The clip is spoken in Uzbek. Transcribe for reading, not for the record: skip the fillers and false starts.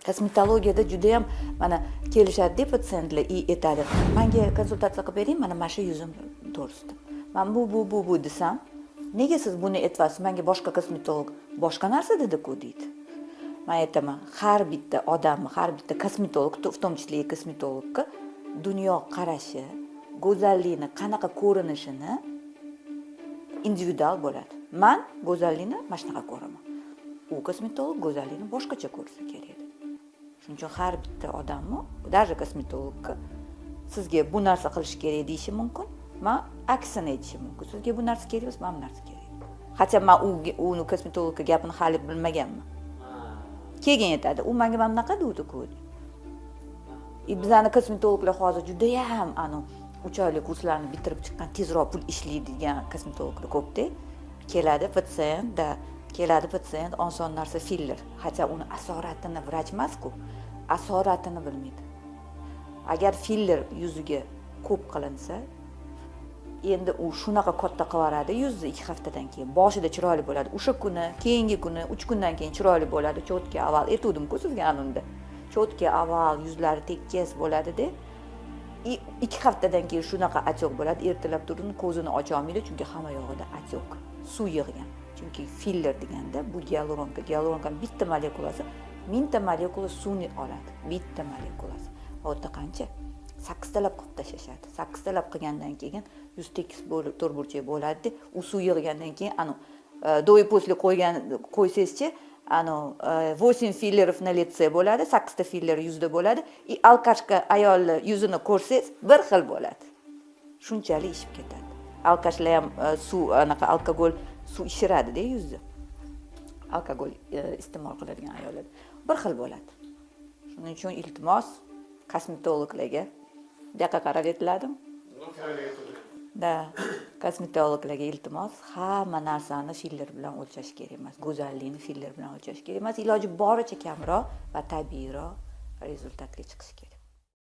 Kosmetologiyada juda ham mana kelishadi patsientlar aytadi. Menga konsultatsiya qilib bering, mana shu yuzim to'g'risida. Men bu desam, nega siz buni aytyapsiz? Menga boshqa kosmetolog boshqa narsa dedi-ku deydi. Men aytaman, har bitta odam, har bitta kosmetolog, в том числе kosmetologga dunyo qarashi, go'zallikni qanaqa ko'rinishini individual bo'ladi. Men go'zallikni mana shunaqa ko'raman. U kosmetolog go'zallikni boshqacha ko'rsa kerak. Shuning uchun har bitta odamni, даже kosmetologga sizga bu narsa qilish kerak deyishi mumkin, men aksini aytishim mumkin. Sizga bu narsa kerak emas, men bu narsa kerak. Hatto men uni kosmetologga gapini hali bilmaganman. Keyin aytadi, u menga mana bunaqa dedi-ku. Bizning kosmetologlar hozir juda ham 3 oylik kurslarni bitirib chiqqan, tezroq pul ishlaydigan kosmetologlar ko'p-da. Keladi patsient oson narsa filler. Hatto uni asoratini vrach emas-ku, asoratini bilmaydi. Agar filler yuziga ko'p qilinsa, endi u shunaqa katta qilaradi yuzni 2 haftadan keyin. Boshida chiroyli bo'ladi. O'sha kuni, keyingi kuni, 3 kundan keyin chiroyli bo'ladi. Cho'tka avval aytdim-ku sizga anunda. Cho'tka avval yuzlari tekis bo'ladi-da. 2 haftadan keyin shunaqa atyoq bo'ladi. Ertalab turib ko'zini ocha olmaydi, chunki hamma yog'ida atyoq, suv yig'gan. Chunki filler deganda bu gialuronka. Gialuronka bitta molekulasi 1000 ta molekula suvni oladi. Bitta molekulasi. O'ta qancha? 8 talab qilib tashashadi. 8 talab qilgandan keyin yuz tekis bo'lib to'rtburchak bo'ladi. U suv yig'gandan keyin do'y posli qo'ysangizchi, 8 fillerov na litse bo'ladi, 8 ta filler yuzda bo'ladi. Alkashka ayolni yuzini ko'rsangiz bir xil bo'ladi. Shunchalik ishib ketadi. Alkashlar ham suv, alkogol suv ishiradi-da yuzni. Alkogol iste'mol qiladigan ayollar bir xil bo'ladi. Shuning uchun iltimos kosmetologlarga buyoqqa qarab aytiladimi? Da, kosmetologlarga iltimos, hamma narsani filler bilan o'lchash kerak emas. Go'zallikni filler bilan o'lchash kerak emas. Iloji boricha kamroq va tabiiyroq rezultatga chiqish kerak.